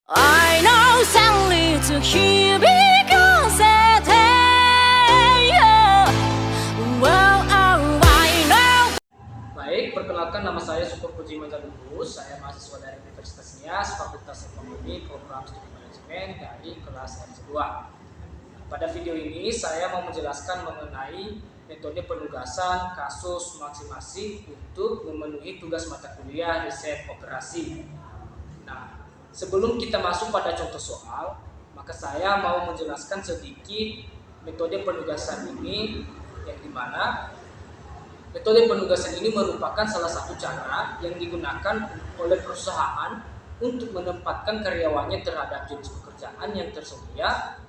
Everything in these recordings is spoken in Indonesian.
I know sadly to hear because well, I know. Baik, perkenalkan nama saya Syukur Puji Manjalubus. Saya mahasiswa dari Universitas Nias, Fakultas Ekonomi, Program Studi Manajemen dari kelas S2. Pada video ini saya mau menjelaskan mengenai metode penugasan kasus masing-masing untuk memenuhi tugas mata kuliah riset operasi. Nah, sebelum kita masuk pada contoh soal, maka saya mau menjelaskan sedikit metode penugasan ini, yang dimana metode penugasan ini merupakan salah satu cara yang digunakan oleh perusahaan untuk menempatkan karyawannya terhadap jenis pekerjaan yang tersedia,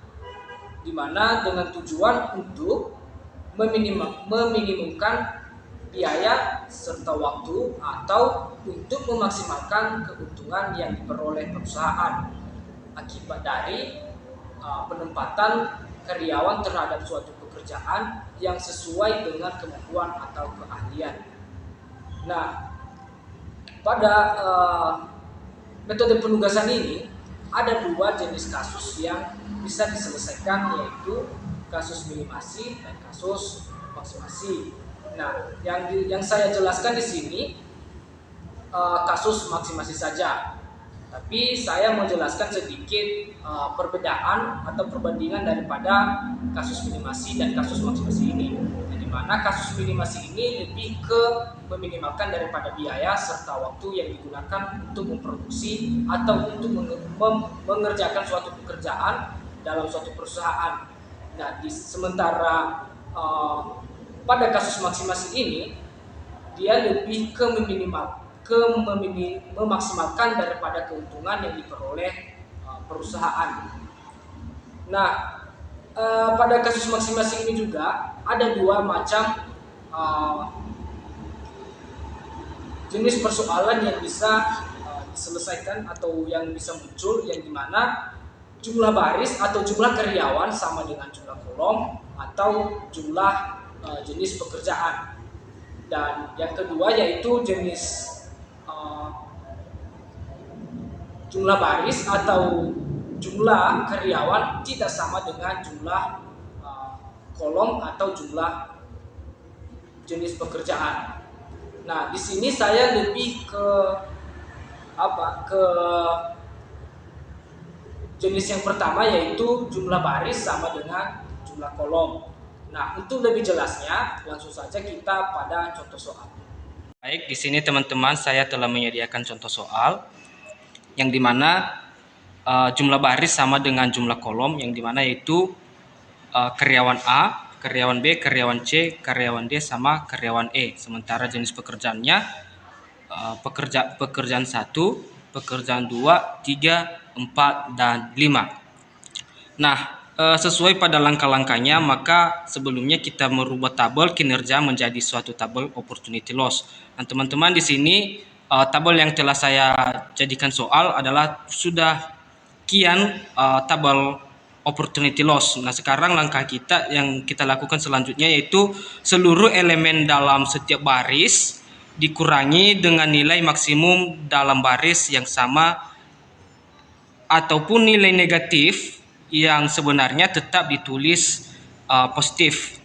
di mana dengan tujuan untuk meminimumkan biaya serta waktu atau untuk memaksimalkan keuntungan yang diperoleh perusahaan akibat dari penempatan karyawan terhadap suatu pekerjaan yang sesuai dengan kemampuan atau keahlian. Nah, pada metode penugasan ini ada dua jenis kasus yang bisa diselesaikan, yaitu kasus minimasi dan kasus maksimasi. Nah, yang saya jelaskan di sini kasus maksimasi saja. Tapi saya mau jelaskan sedikit perbedaan atau perbandingan daripada kasus minimasi dan kasus maksimasi ini. Di mana kasus minimasi ini lebih ke meminimalkan daripada biaya serta waktu yang digunakan untuk memproduksi atau untuk mengerjakan suatu pekerjaan dalam suatu perusahaan. Nah, sementara pada kasus maksimasi ini dia lebih ke memaksimalkan daripada keuntungan yang diperoleh perusahaan. Nah, pada kasus maksimasi ini juga ada dua macam jenis persoalan yang bisa diselesaikan atau yang bisa muncul, yang dimana jumlah baris atau jumlah karyawan sama dengan jumlah kolom atau jumlah jenis pekerjaan. Dan yang kedua yaitu jenis jumlah baris atau jumlah karyawan tidak sama dengan jumlah kolom atau jumlah jenis pekerjaan. Nah, di sini saya lebih ke jenis yang pertama, yaitu jumlah baris sama dengan jumlah kolom. Nah, untuk lebih jelasnya langsung saja kita pada contoh soal. Baik, di sini teman-teman saya telah menyediakan contoh soal yang dimana jumlah baris sama dengan jumlah kolom, yang dimana yaitu karyawan A, karyawan B, karyawan C, karyawan D sama karyawan E. Sementara jenis pekerjaannya pekerjaan 1, pekerjaan 2, 3, 4, dan 5. Nah, sesuai pada langkah-langkahnya, maka sebelumnya kita merubah tabel kinerja menjadi suatu tabel opportunity loss. Nah, teman-teman di sini tabel yang telah saya jadikan soal adalah sudah kian tabel opportunity loss. Nah, sekarang langkah kita yang kita lakukan selanjutnya yaitu seluruh elemen dalam setiap baris dikurangi dengan nilai maksimum dalam baris yang sama ataupun nilai negatif yang sebenarnya tetap ditulis positif.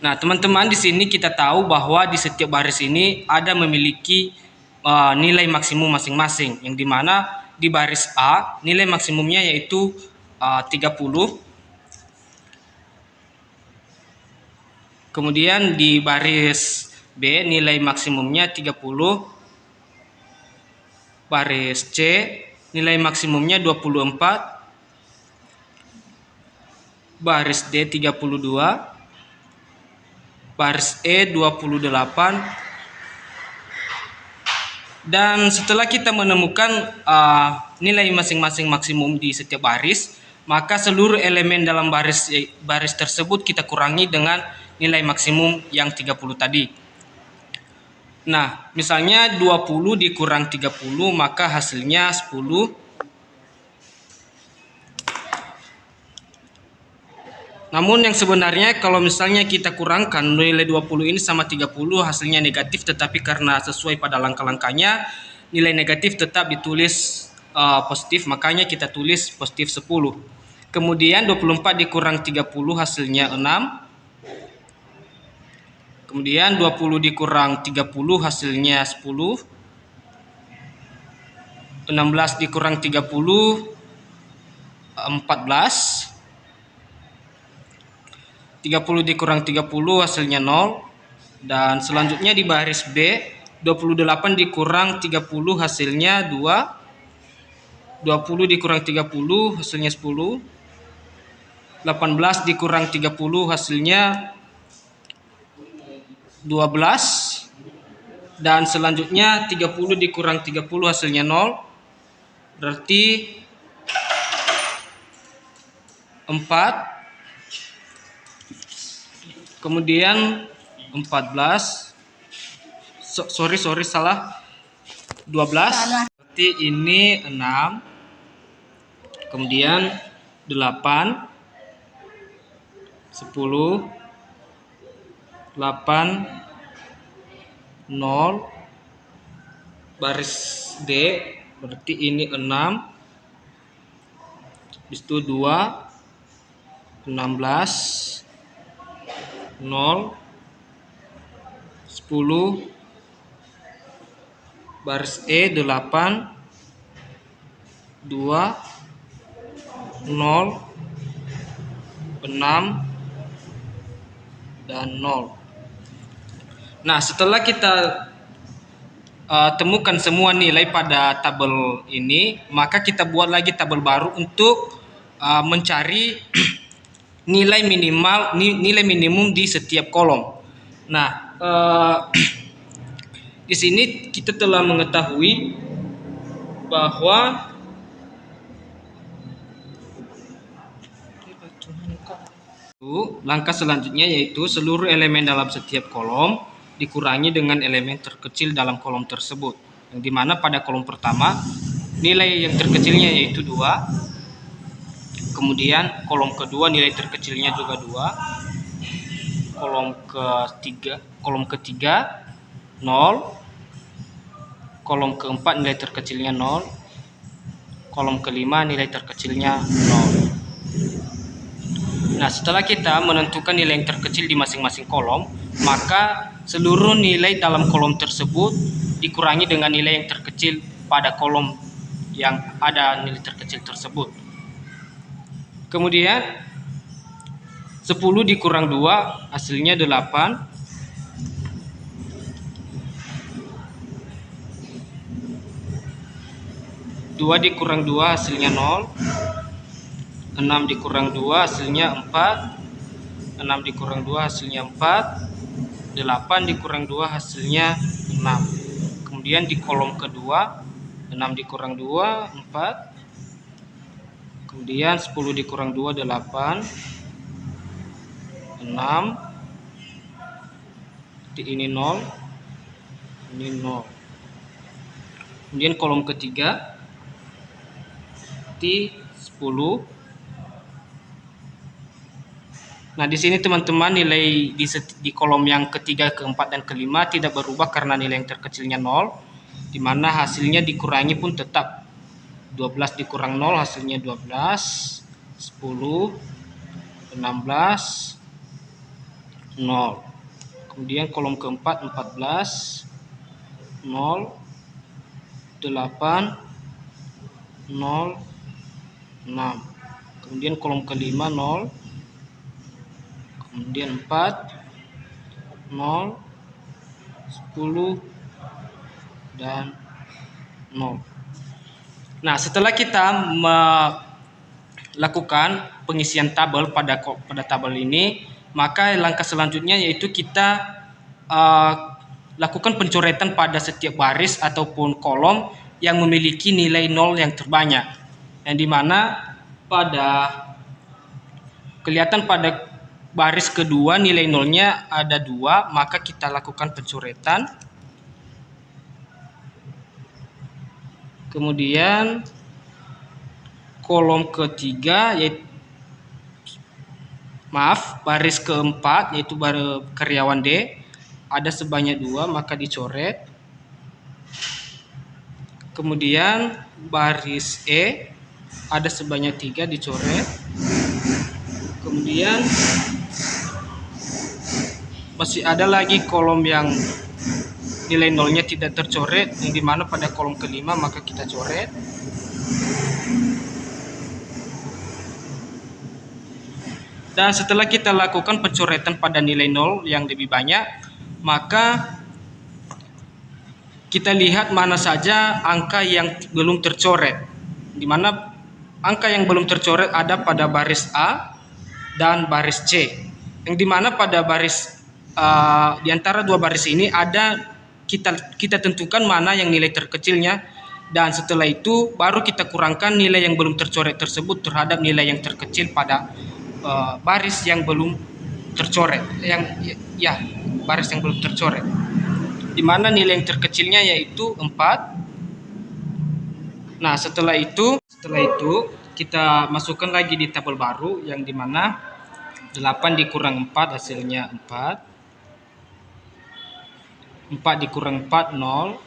Nah, teman-teman di sini kita tahu bahwa di setiap baris ini ada memiliki nilai maksimum masing-masing, yang dimana di baris A nilai maksimumnya yaitu 30. Kemudian di baris B nilai maksimumnya 30. Baris C nilai maksimumnya 24. Baris D 32, baris E 28, dan setelah kita menemukan nilai masing-masing maksimum di setiap baris, maka seluruh elemen dalam baris tersebut kita kurangi dengan nilai maksimum yang 30 tadi. Nah, misalnya 20 dikurang 30, maka hasilnya 10. Namun yang sebenarnya kalau misalnya kita kurangkan nilai 20 ini sama 30, hasilnya negatif, tetapi karena sesuai pada langkah-langkahnya nilai negatif tetap ditulis positif, makanya kita tulis positif 10. Kemudian 24 dikurang 30 hasilnya 6. Kemudian 20 dikurang 30 hasilnya 10. 16 dikurang 30 14. 30 dikurang 30 hasilnya 0. Dan selanjutnya di baris B, 28 dikurang 30 hasilnya 2. 20 dikurang 30 hasilnya 10. 18 dikurang 30 hasilnya 12. Dan selanjutnya 30 dikurang 30 hasilnya 0. Berarti 4. Kemudian 14. Sorry salah. 12. Berarti ini 6. Kemudian 8. 10. 8. 0. Baris D. Berarti ini 6. Habis itu 2. 16. 0. 10. Baris E 8. 2. 0. 6. Dan 0. Nah, setelah kita temukan semua nilai pada tabel ini, maka kita buat lagi tabel baru untuk mencari nilai minimum di setiap kolom. Nah, di sini kita telah mengetahui bahwa langkah selanjutnya yaitu seluruh elemen dalam setiap kolom dikurangi dengan elemen terkecil dalam kolom tersebut. Yang dimana pada kolom pertama nilai yang terkecilnya yaitu 2. Kemudian kolom kedua nilai terkecilnya juga 2. Kolom ketiga 0. Kolom keempat nilai terkecilnya 0. Kolom kelima nilai terkecilnya 0. Nah, setelah kita menentukan nilai yang terkecil di masing-masing kolom, maka seluruh nilai dalam kolom tersebut dikurangi dengan nilai yang terkecil pada kolom yang ada nilai terkecil tersebut. Kemudian 10 dikurang 2 hasilnya 8. 2 dikurang 2 hasilnya 0. 6 dikurang 2 hasilnya 4. 6 dikurang 2 hasilnya 4. 8 dikurang 2 hasilnya 6. Kemudian di kolom kedua 6 dikurang 2 4. Kemudian 10 dikurang 2 8. 6. Ini 0. Ini 0. Kemudian kolom ketiga 10. Nah, di sini teman-teman nilai di kolom yang ketiga, keempat, dan kelima tidak berubah karena nilai yang terkecilnya 0, di mana hasilnya dikurangi pun tetap. 12 dikurang 0 hasilnya 12. 10. 16. 0. Kemudian kolom keempat 14. 0. 8. 0. 6. Kemudian kolom kelima 0. Kemudian 4. 0. 10. Dan 0. Nah, setelah kita melakukan pengisian tabel pada tabel ini, maka langkah selanjutnya yaitu kita lakukan pencoretan pada setiap baris ataupun kolom yang memiliki nilai 0 yang terbanyak. Yang dimana kelihatan pada baris kedua nilai 0-nya ada 2, maka kita lakukan pencoretan. Kemudian kolom ketiga baris keempat yaitu karyawan D ada sebanyak 2, maka dicoret. Kemudian baris E ada sebanyak 3 dicoret. Kemudian masih ada lagi kolom yang nilai nolnya tidak tercoret, yang dimana pada kolom kelima maka kita coret. Dan setelah kita lakukan pencoretan pada nilai nol yang lebih banyak, maka kita lihat mana saja angka yang belum tercoret. Di mana angka yang belum tercoret ada pada baris A dan baris C. Yang dimana pada baris di antara dua baris ini ada kita tentukan mana yang nilai terkecilnya, dan setelah itu baru kita kurangkan nilai yang belum tercoret tersebut terhadap nilai yang terkecil pada baris yang belum tercoret, baris yang belum tercoret, di mana nilai yang terkecilnya yaitu 4. Nah, setelah itu kita masukkan lagi di tabel baru, yang dimana 8 dikurang 4 hasilnya 4. 4 dikurang 4 0.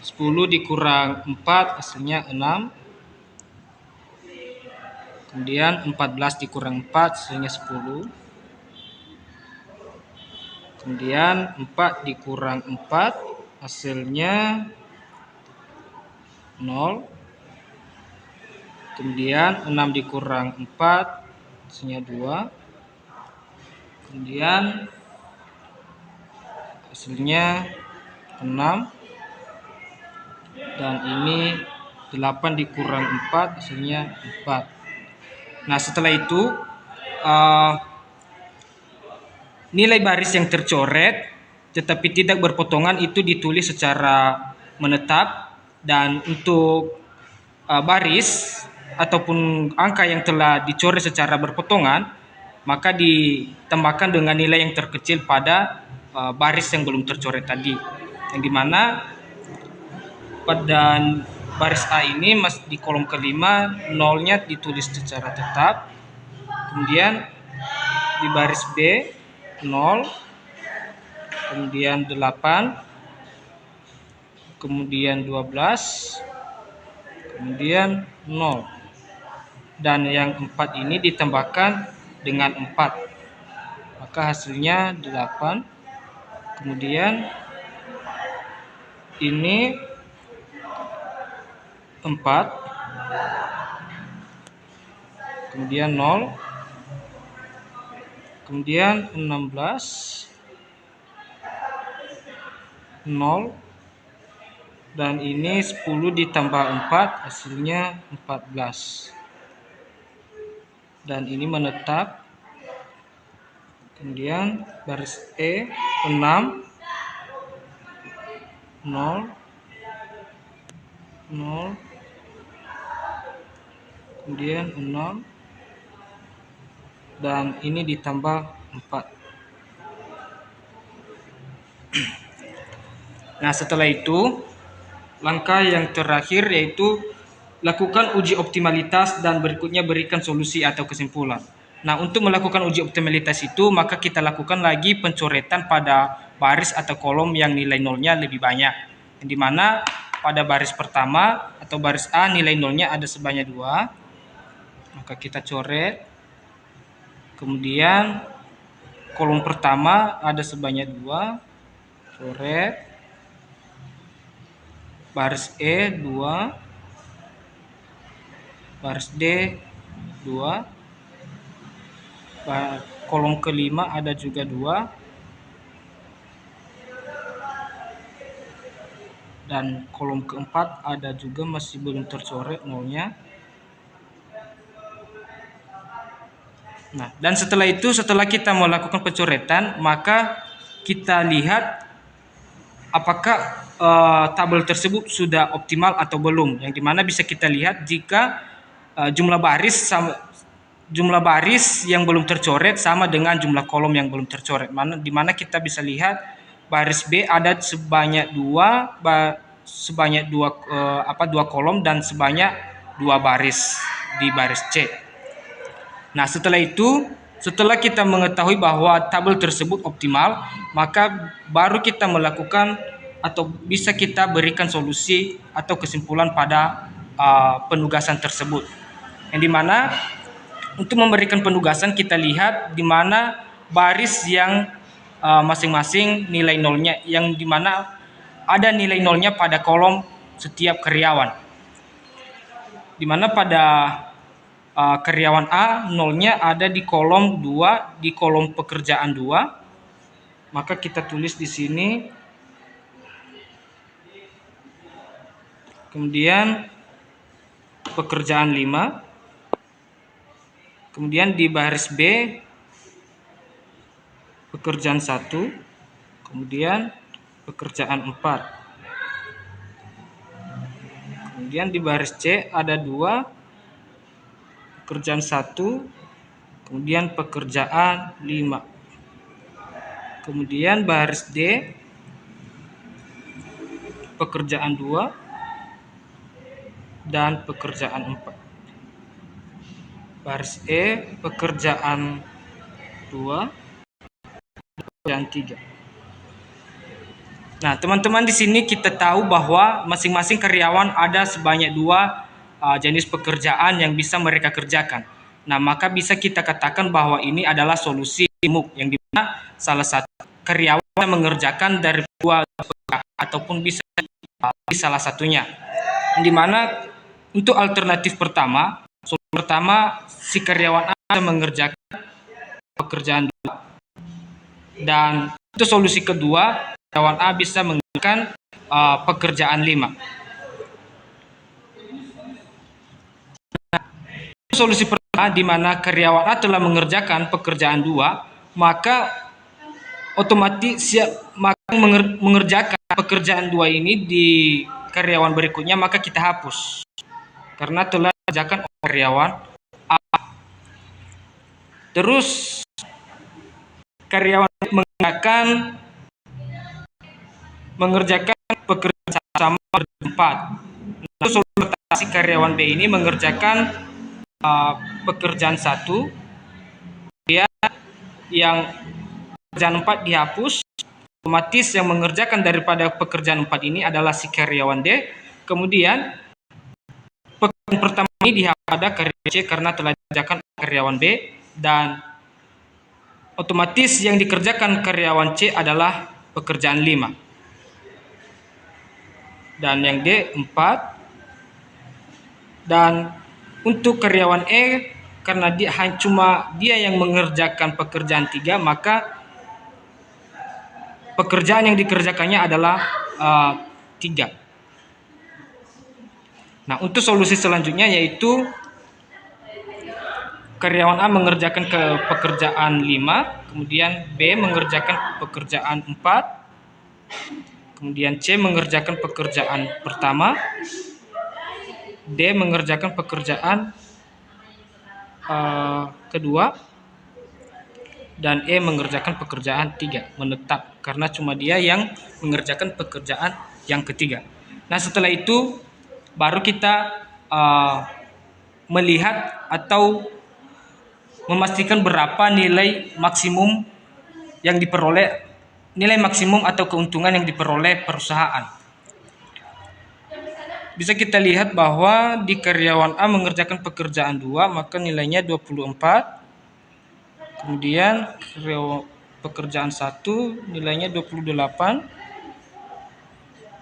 10 dikurang 4 hasilnya 6. Kemudian 14 dikurang 4 hasilnya 10. Kemudian 4 dikurang 4 hasilnya 0. Kemudian 6 dikurang 4 hasilnya 2. Kemudian hasilnya 6. Dan ini 8 dikurang 4 hasilnya 4. Nah, setelah itu nilai baris yang tercoret tetapi tidak berpotongan itu ditulis secara menetap, dan untuk baris ataupun angka yang telah dicoret secara berpotongan maka ditambahkan dengan nilai yang terkecil pada baris yang belum tercoret tadi, yang dimana pada baris A ini di kolom kelima nolnya ditulis secara tetap. Kemudian di baris B 0, kemudian 8, kemudian 12, kemudian 0. Dan yang 4 ini ditambahkan dengan 4. Maka hasilnya 8. Kemudian ini 4, kemudian 0, kemudian 16, 0, dan ini 10 ditambah 4 hasilnya 14. Dan ini menetap. Kemudian baris E 6, 0, 0, kemudian 6, dan ini ditambah 4. Nah, setelah itu langkah yang terakhir yaitu lakukan uji optimalitas dan berikutnya berikan solusi atau kesimpulan. Nah, untuk melakukan uji optimalitas itu maka kita lakukan lagi pencoretan pada baris atau kolom yang nilai nolnya lebih banyak, yang dimana pada baris pertama atau baris A nilai nolnya ada sebanyak 2, maka kita coret. Kemudian kolom pertama ada sebanyak 2, coret. Baris E 2, baris D 2, kolom kelima ada juga 2, dan kolom keempat ada juga masih belum tercoret nolnya. Nah, dan setelah itu, setelah kita melakukan pencoretan, maka kita lihat apakah tabel tersebut sudah optimal atau belum. Yang dimana bisa kita lihat jika jumlah baris yang belum tercoret sama dengan jumlah kolom yang belum tercoret. Dimana kita bisa lihat baris B ada sebanyak 2 kolom dan sebanyak 2 baris di baris C. Nah, setelah itu, setelah kita mengetahui bahwa tabel tersebut optimal, maka baru kita melakukan atau bisa kita berikan solusi atau kesimpulan pada penugasan tersebut. Yang dimana untuk memberikan penugasan kita lihat di mana baris yang masing-masing nilai nolnya, yang dimana ada nilai nolnya pada kolom setiap karyawan. Dimana pada karyawan A nolnya ada di kolom 2, di kolom pekerjaan 2. Maka kita tulis di sini. Kemudian pekerjaan 5. Kemudian di baris B pekerjaan 1. Kemudian pekerjaan 4. Kemudian di baris C ada 2, pekerjaan 1, kemudian pekerjaan 5. Kemudian baris D pekerjaan 2 dan pekerjaan 4. Baris E pekerjaan 2, pekerjaan 3. Nah, teman-teman, di sini kita tahu bahwa masing-masing karyawan ada sebanyak 2 jenis pekerjaan yang bisa mereka kerjakan. Nah, maka bisa kita katakan bahwa ini adalah solusi MOOC, yang dimana salah satu karyawan mengerjakan dari 2 pekerjaan ataupun bisa salah satunya. Yang dimana untuk alternatif pertama, solusi pertama si karyawan A mengerjakan pekerjaan 2, dan untuk solusi kedua karyawan A bisa mengerjakan pekerjaan 5. Nah, solusi pertama di mana karyawan A telah mengerjakan pekerjaan 2, maka otomatis mengerjakan pekerjaan 2 ini di karyawan berikutnya, maka kita hapus karena telah dikerjakan oleh karyawan A. Terus karyawan mengerjakan pekerjaan sama berempat. Nah, solusi si karyawan B ini mengerjakan pekerjaan 1, dia yang pekerjaan 4 dihapus, otomatis yang mengerjakan daripada pekerjaan 4 ini adalah si karyawan D. Kemudian pekerjaan pertama ini dihapus pada karyawan C karena telah dikerjakan karyawan B, dan otomatis yang dikerjakan karyawan C adalah pekerjaan 5. Dan yang D 4. Dan untuk karyawan E, karena cuma dia yang mengerjakan pekerjaan 3, maka pekerjaan yang dikerjakannya adalah 3. Nah, untuk solusi selanjutnya yaitu karyawan A mengerjakan pekerjaan 5, kemudian B mengerjakan pekerjaan 4, kemudian C mengerjakan pekerjaan pertama, D mengerjakan pekerjaan kedua, dan E mengerjakan pekerjaan 3, menetap karena cuma dia yang mengerjakan pekerjaan yang ketiga. Nah, setelah itu baru kita melihat atau memastikan berapa nilai maksimum yang diperoleh, nilai maksimum atau keuntungan yang diperoleh perusahaan. Bisa kita lihat bahwa di karyawan A mengerjakan pekerjaan 2, maka nilainya 24. Kemudian pekerjaan 1 nilainya 28.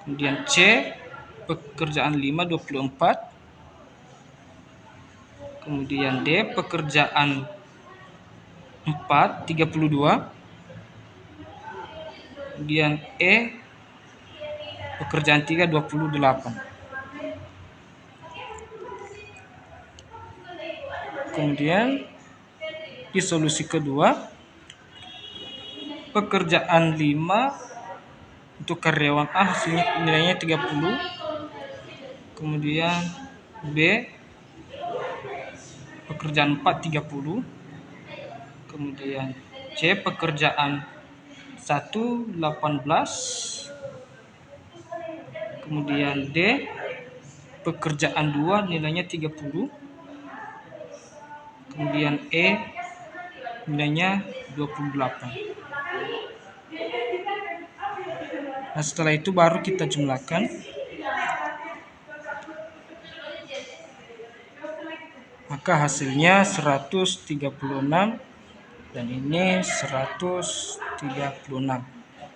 Kemudian C pekerjaan 5 24. Kemudian D pekerjaan 4 32. Kemudian E pekerjaan 3 28. Kemudian di solusi kedua, pekerjaan 5 untuk karyawan A hasilnya nilainya 30. Kemudian B pekerjaan 4 30. Kemudian C pekerjaan 1 18. Kemudian D pekerjaan 2 nilainya 30. Kemudian E nilainya 28. Nah, setelah itu baru kita jumlahkan. Maka hasilnya 136 dan ini 136.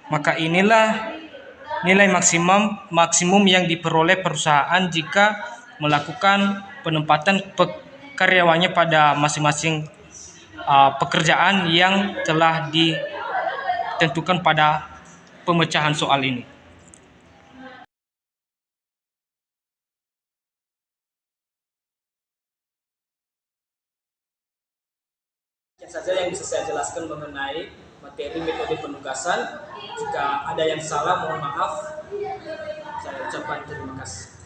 Maka inilah nilai maksimum yang diperoleh perusahaan jika melakukan penempatan karyawannya pada masing-masing pekerjaan yang telah ditentukan pada pemecahan soal ini. Saja yang bisa saya jelaskan mengenai materi metode penugasan. Jika ada yang salah, mohon maaf. Saya ucapkan terima kasih.